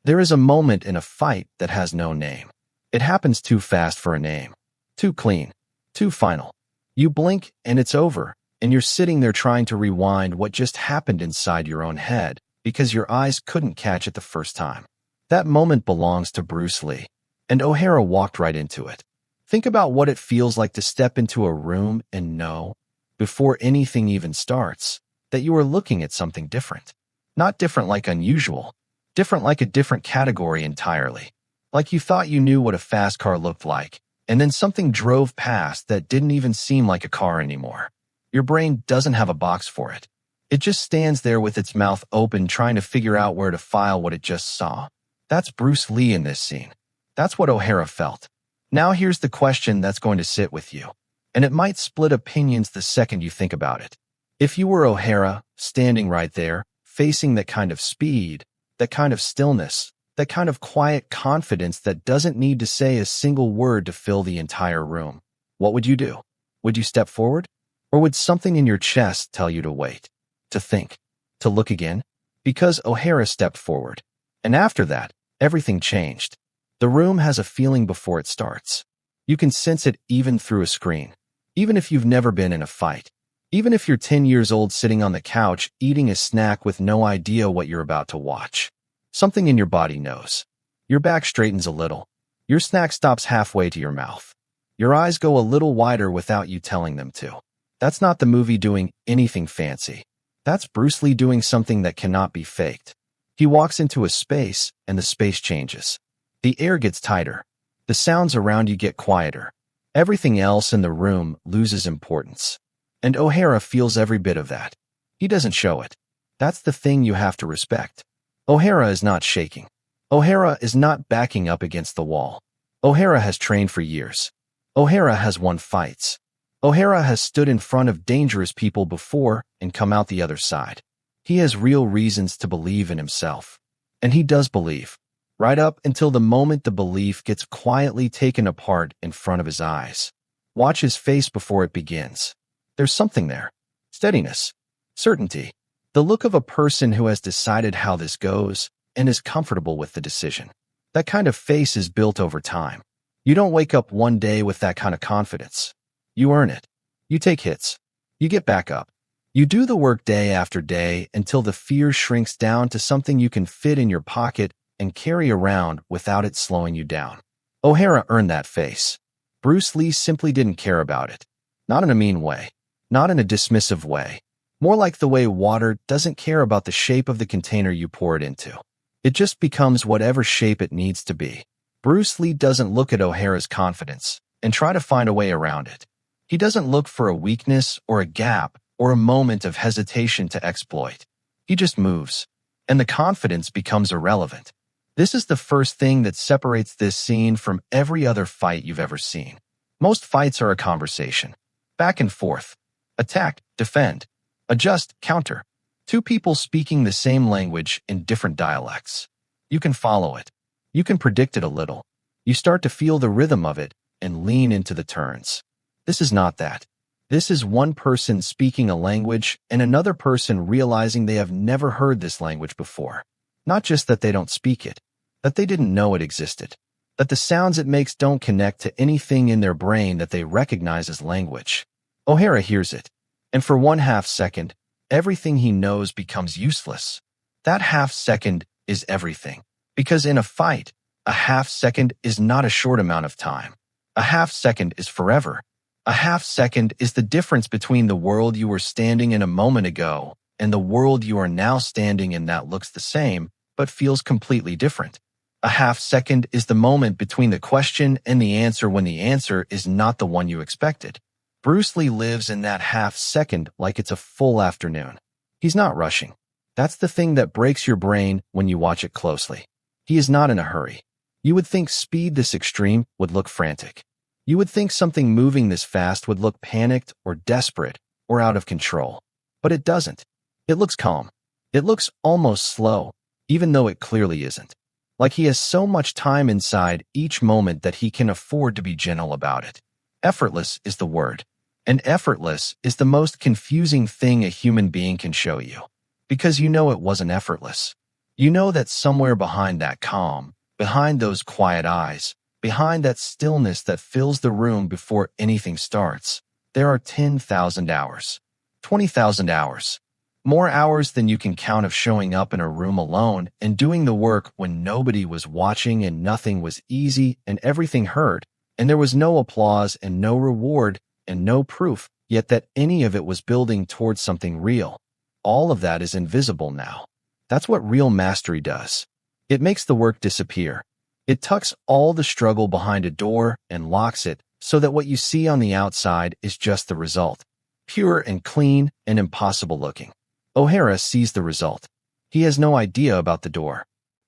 There is a moment in a fight that has no name. It happens too fast for a name. Too clean. Too final. You blink and it's over, and you're sitting there trying to rewind what just happened inside your own head because your eyes couldn't catch it the first time. That moment belongs to Bruce Lee, and O'Hara walked right into it. Think about what it feels like to step into a room and know, before anything even starts, that you are looking at something different. Not different like unusual, different like a different category entirely. Like you thought you knew what a fast car looked like, and then something drove past that didn't even seem like a car anymore. Your brain doesn't have a box for it. It just stands there with its mouth open trying to figure out where to file what it just saw. That's Bruce Lee in this scene. That's what O'Hara felt. Now here's the question that's going to sit with you, and it might split opinions the second you think about it. If you were O'Hara, standing right there, facing that kind of speed, that kind of stillness, that kind of quiet confidence that doesn't need to say a single word to fill the entire room, what would you do? Would you step forward? Or would something in your chest tell you to wait, to think, to look again? Because O'Hara stepped forward. And after that, everything changed. The room has a feeling before it starts. You can sense it even through a screen. Even if you've never been in a fight. Even if you're 10 years old sitting on the couch eating a snack with no idea what you're about to watch. Something in your body knows. Your back straightens a little. Your snack stops halfway to your mouth. Your eyes go a little wider without you telling them to. That's not the movie doing anything fancy. That's Bruce Lee doing something that cannot be faked. He walks into a space, and the space changes. The air gets tighter. The sounds around you get quieter. Everything else in the room loses importance. And O'Hara feels every bit of that. He doesn't show it. That's the thing you have to respect. O'Hara is not shaking. O'Hara is not backing up against the wall. O'Hara has trained for years. O'Hara has won fights. O'Hara has stood in front of dangerous people before and come out the other side. He has real reasons to believe in himself. And he does believe. Right up until the moment the belief gets quietly taken apart in front of his eyes. Watch his face before it begins. There's something there. Steadiness. Certainty. The look of a person who has decided how this goes and is comfortable with the decision. That kind of face is built over time. You don't wake up one day with that kind of confidence. You earn it. You take hits. You get back up. You do the work day after day until the fear shrinks down to something you can fit in your pocket and carry around without it slowing you down. O'Hara earned that face. Bruce Lee simply didn't care about it. Not in a mean way. Not in a dismissive way. More like the way water doesn't care about the shape of the container you pour it into. It just becomes whatever shape it needs to be. Bruce Lee doesn't look at O'Hara's confidence and try to find a way around it. He doesn't look for a weakness or a gap or a moment of hesitation to exploit. He just moves, and the confidence becomes irrelevant. This is the first thing that separates this scene from every other fight you've ever seen. Most fights are a conversation. Back and forth. Attack, defend, adjust, counter. Two people speaking the same language in different dialects. You can follow it. You can predict it a little. You start to feel the rhythm of it and lean into the turns. This is not that. This is one person speaking a language and another person realizing they have never heard this language before. Not just that they don't speak it, that they didn't know it existed, that the sounds it makes don't connect to anything in their brain that they recognize as language. O'Hara hears it, and for 1/2 second, everything he knows becomes useless. That half second is everything. Because in a fight, a half second is not a short amount of time. A half second is forever. A half second is the difference between the world you were standing in a moment ago and the world you are now standing in that looks the same, but feels completely different. A half second is the moment between the question and the answer when the answer is not the one you expected. Bruce Lee lives in that half second like it's a full afternoon. He's not rushing. That's the thing that breaks your brain when you watch it closely. He is not in a hurry. You would think speed this extreme would look frantic. You would think something moving this fast would look panicked or desperate or out of control. But it doesn't. It looks calm. It looks almost slow, even though it clearly isn't. Like he has so much time inside each moment that he can afford to be gentle about it. Effortless is the word. And effortless is the most confusing thing a human being can show you. Because you know it wasn't effortless. You know that somewhere behind that calm, behind those quiet eyes, behind that stillness that fills the room before anything starts, there are 10,000 hours, 20,000 hours, more hours than you can count of showing up in a room alone and doing the work when nobody was watching and nothing was easy and everything hurt, and there was no applause and no reward and no proof, yet that any of it was building towards something real. All of that is invisible now. That's what real mastery does. It makes the work disappear. It tucks all the struggle behind a door and locks it so that what you see on the outside is just the result, pure and clean and impossible looking. O'Hara sees the result. He has no idea about the door.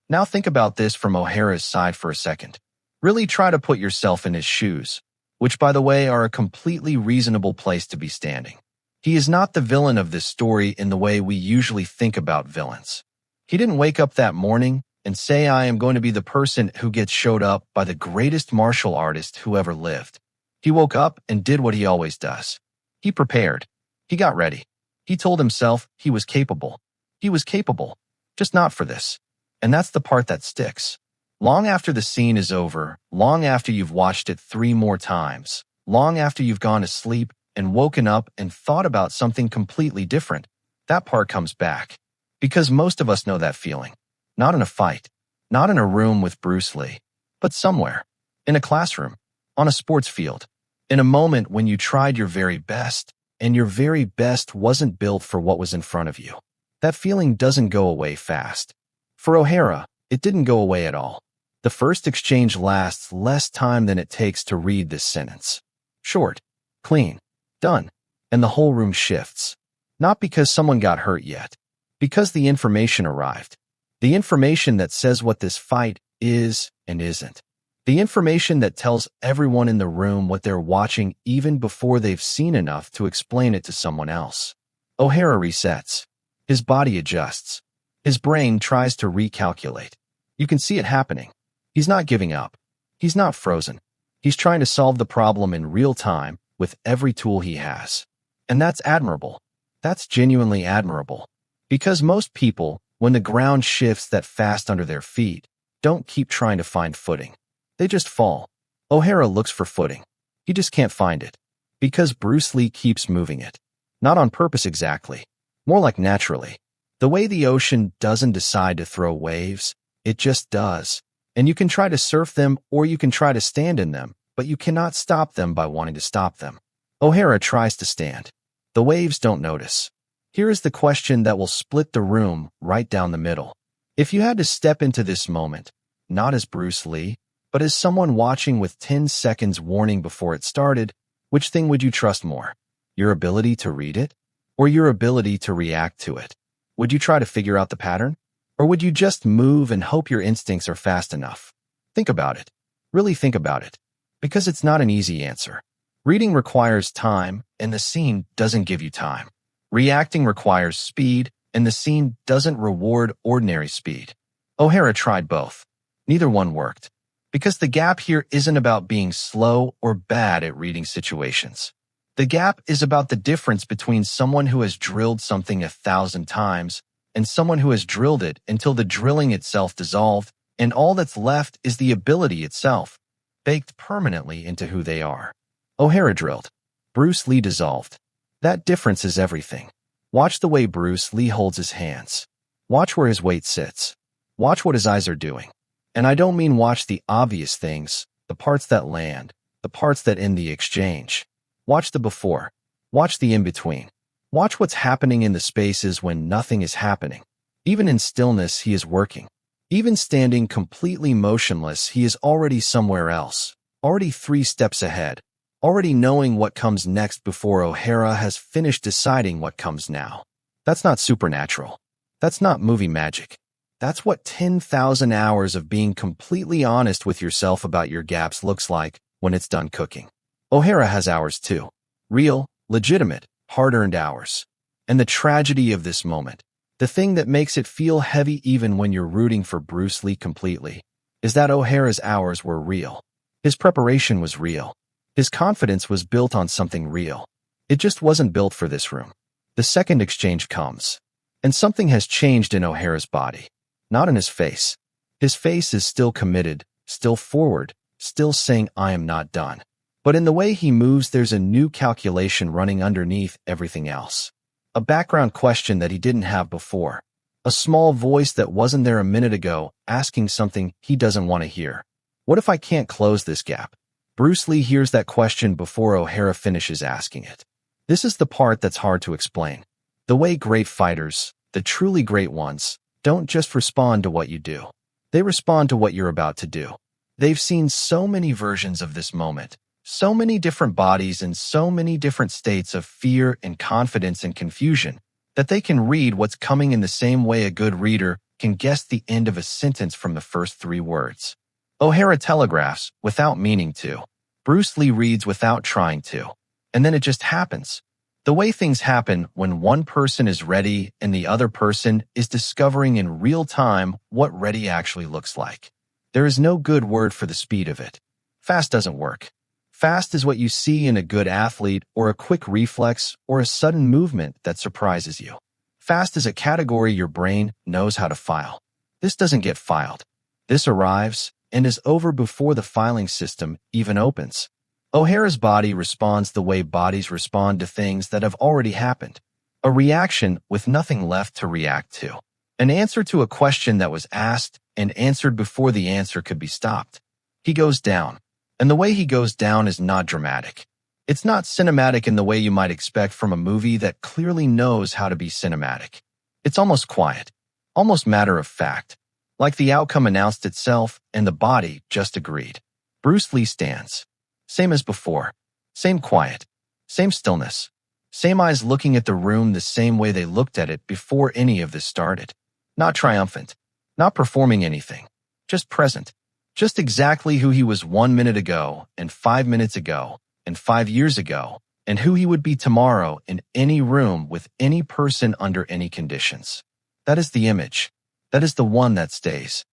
Now think about this from O'Hara's side for a second. Really try to put yourself in his shoes, which, by the way, are a completely reasonable place to be standing. He is not the villain of this story in the way we usually think about villains. He didn't wake up that morning and say, I am going to be the person who gets showed up by the greatest martial artist who ever lived. He woke up and did what he always does. He prepared. He got ready. He told himself he was capable. He was capable, just not for this. And that's the part that sticks. Long after the scene is over, long after you've watched it 3 more times, long after you've gone to sleep and woken up and thought about something completely different, that part comes back. Because most of us know that feeling. Not in a fight, not in a room with Bruce Lee, but somewhere, in a classroom, on a sports field, in a moment when you tried your very best, and your very best wasn't built for what was in front of you. That feeling doesn't go away fast. For O'Hara, it didn't go away at all. The first exchange lasts less time than it takes to read this sentence. Short, clean, done, and the whole room shifts. Not because someone got hurt yet, because the information arrived. The information that says what this fight is and isn't. The information that tells everyone in the room what they're watching even before they've seen enough to explain it to someone else. O'Hara resets. His body adjusts. His brain tries to recalculate. You can see it happening. He's not giving up. He's not frozen. He's trying to solve the problem in real time with every tool he has. And that's admirable. That's genuinely admirable. Because most people, when the ground shifts that fast under their feet, don't keep trying to find footing. They just fall. O'Hara looks for footing. He just can't find it. Because Bruce Lee keeps moving it. Not on purpose exactly. More like naturally. The way the ocean doesn't decide to throw waves, it just does. And you can try to surf them or you can try to stand in them, but you cannot stop them by wanting to stop them. O'Hara tries to stand. The waves don't notice. Here is the question that will split the room right down the middle. If you had to step into this moment, not as Bruce Lee, but as someone watching with 10 seconds warning before it started, which thing would you trust more? Your ability to read it? Or your ability to react to it? Would you try to figure out the pattern? Or would you just move and hope your instincts are fast enough? Think about it. Really think about it. Because it's not an easy answer. Reading requires time, and the scene doesn't give you time. Reacting requires speed, and the scene doesn't reward ordinary speed. O'Hara tried both. Neither one worked. Because the gap here isn't about being slow or bad at reading situations. The gap is about the difference between someone who has drilled something 1,000 times and someone who has drilled it until the drilling itself dissolved, and all that's left is the ability itself, baked permanently into who they are. O'Hara drilled. Bruce Lee dissolved. That difference is everything. Watch the way Bruce Lee holds his hands. Watch where his weight sits. Watch what his eyes are doing. And I don't mean watch the obvious things, the parts that land, the parts that end the exchange. Watch the before. Watch the in-between. Watch what's happening in the spaces when nothing is happening. Even in stillness, he is working. Even standing completely motionless, he is already somewhere else, already 3 steps ahead, already knowing what comes next before O'Hara has finished deciding what comes now. That's not supernatural. That's not movie magic. That's what 10,000 hours of being completely honest with yourself about your gaps looks like when it's done cooking. O'Hara has hours too. Real, legitimate, hard-earned hours. And the tragedy of this moment, the thing that makes it feel heavy even when you're rooting for Bruce Lee completely, is that O'Hara's hours were real. His preparation was real. His confidence was built on something real. It just wasn't built for this room. The second exchange comes. And something has changed in O'Hara's body. Not in his face. His face is still committed, still forward, still saying, I am not done. But in the way he moves, there's a new calculation running underneath everything else. A background question that he didn't have before. A small voice that wasn't there a minute ago, asking something he doesn't want to hear. What if I can't close this gap? Bruce Lee hears that question before O'Hara finishes asking it. This is the part that's hard to explain. The way great fighters, the truly great ones, don't just respond to what you do. They respond to what you're about to do. They've seen so many versions of this moment, so many different bodies and so many different states of fear and confidence and confusion, that they can read what's coming in the same way a good reader can guess the end of a sentence from the first 3 words. O'Hara telegraphs without meaning to. Bruce Lee reads without trying to. And then it just happens. The way things happen when one person is ready and the other person is discovering in real time what ready actually looks like. There is no good word for the speed of it. Fast doesn't work. Fast is what you see in a good athlete or a quick reflex or a sudden movement that surprises you. Fast is a category your brain knows how to file. This doesn't get filed. This arrives and is over before the filing system even opens. O'Hara's body responds the way bodies respond to things that have already happened. A reaction with nothing left to react to. An answer to a question that was asked and answered before the answer could be stopped. He goes down. And the way he goes down is not dramatic. It's not cinematic in the way you might expect from a movie that clearly knows how to be cinematic. It's almost quiet, almost matter of fact, like the outcome announced itself and the body just agreed. Bruce Lee stands. Same as before. Same quiet. Same stillness. Same eyes looking at the room the same way they looked at it before any of this started. Not triumphant. Not performing anything. Just present. Just exactly who he was 1 minute ago and 5 minutes ago and 5 years ago and who he would be tomorrow in any room with any person under any conditions. That is the image. That is the one that stays.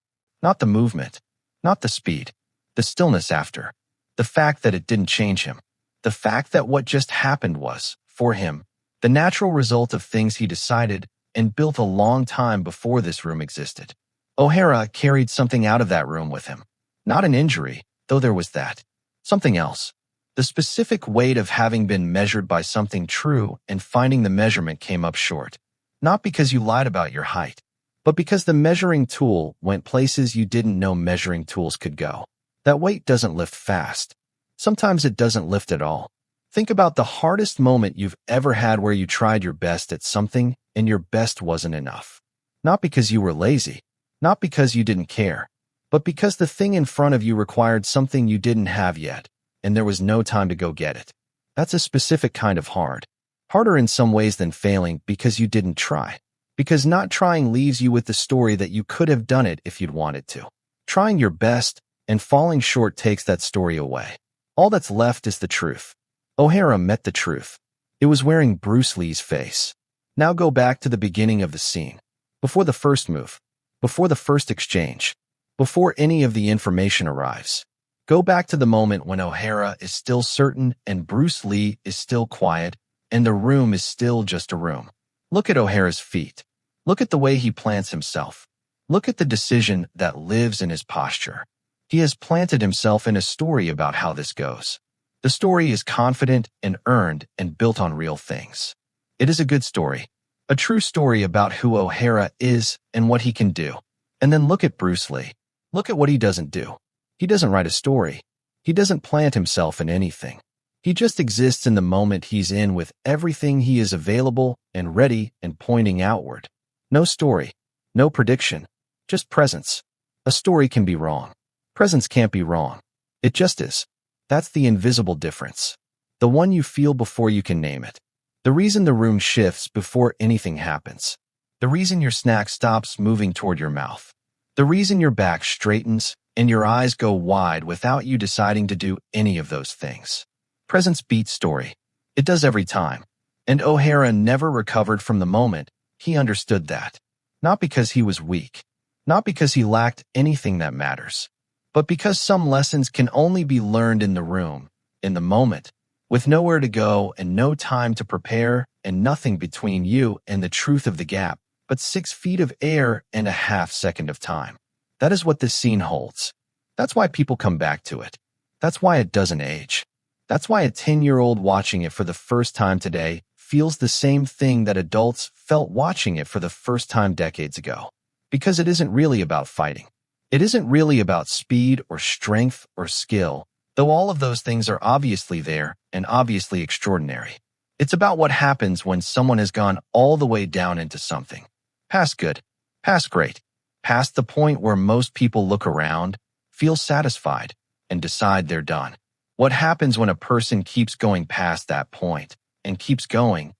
Not the movement. Not the speed. The stillness after. The fact that it didn't change him. The fact that what just happened was, for him, the natural result of things he decided and built a long time before this room existed. O'Hara carried something out of that room with him. Not an injury, though there was that. Something else. The specific weight of having been measured by something true and finding the measurement came up short. Not because you lied about your height, but because the measuring tool went places you didn't know measuring tools could go. That weight doesn't lift fast. Sometimes it doesn't lift at all. Think about the hardest moment you've ever had where you tried your best at something and your best wasn't enough. Not because you were lazy, not because you didn't care, but because the thing in front of you required something you didn't have yet, and there was no time to go get it. That's a specific kind of hard. Harder in some ways than failing because you didn't try. Because not trying leaves you with the story that you could have done it if you'd wanted to. Trying your best and falling short takes that story away. All that's left is the truth. O'Hara met the truth. It was wearing Bruce Lee's face. Now go back to the beginning of the scene. Before the first move. Before the first exchange. Before any of the information arrives. Go back to the moment when O'Hara is still certain and Bruce Lee is still quiet and the room is still just a room. Look at O'Hara's feet. Look at the way he plants himself. Look at the decision that lives in his posture. He has planted himself in a story about how this goes. The story is confident and earned and built on real things. It is a good story. A true story about who O'Hara is and what he can do. And then look at Bruce Lee. Look at what he doesn't do. He doesn't write a story. He doesn't plant himself in anything. He just exists in the moment he's in with everything he is available and ready and pointing outward. No story. No prediction. Just presence. A story can be wrong. Presence can't be wrong. It just is. That's the invisible difference. The one you feel before you can name it. The reason the room shifts before anything happens. The reason your snack stops moving toward your mouth. The reason your back straightens and your eyes go wide without you deciding to do any of those things. Presence beats story. It does every time. And O'Hara never recovered from the moment he understood that. Not because he was weak. Not because he lacked anything that matters. But because some lessons can only be learned in the room, in the moment, with nowhere to go and no time to prepare and nothing between you and the truth of the gap but 6 feet of air and a half second of time. That is what this scene holds. That's why people come back to it. That's why it doesn't age. That's why a 10-year-old watching it for the first time today feels the same thing that adults felt watching it for the first time decades ago. Because it isn't really about fighting. It isn't really about speed or strength or skill, though all of those things are obviously there and obviously extraordinary. It's about what happens when someone has gone all the way down into something. Past good, past great, past the point where most people look around, feel satisfied, and decide they're done. What happens when a person keeps going past that point, and keeps going,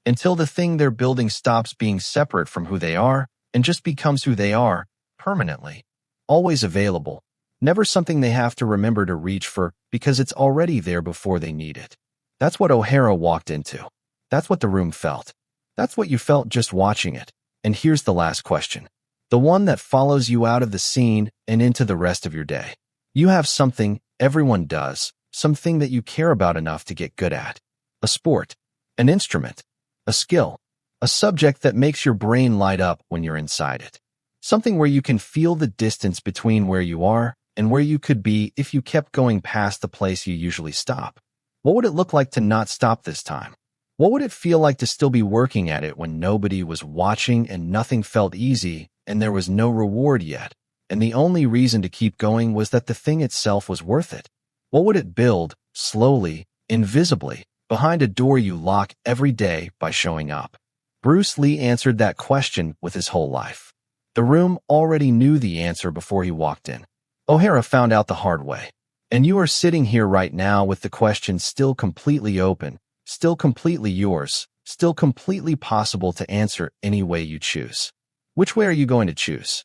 until the thing they're building stops being separate from who they are, and just becomes who they are, permanently. Always available. Never something they have to remember to reach for because it's already there before they need it. That's what O'Hara walked into. That's what the room felt. That's what you felt just watching it. And here's the last question. The one that follows you out of the scene and into the rest of your day. You have something everyone does, something that you care about enough to get good at. A sport, an instrument, a skill, a subject that makes your brain light up when you're inside it. Something where you can feel the distance between where you are and where you could be if you kept going past the place you usually stop. What would it look like to not stop this time? What would it feel like to still be working at it when nobody was watching and nothing felt easy and there was no reward yet, and the only reason to keep going was that the thing itself was worth it? What would it build, slowly, invisibly, behind a door you lock every day by showing up? Bruce Lee answered that question with his whole life. The room already knew the answer before he walked in. O'Hara found out the hard way. And you are sitting here right now with the question still completely open, still completely yours, still completely possible to answer any way you choose. Which way are you going to choose?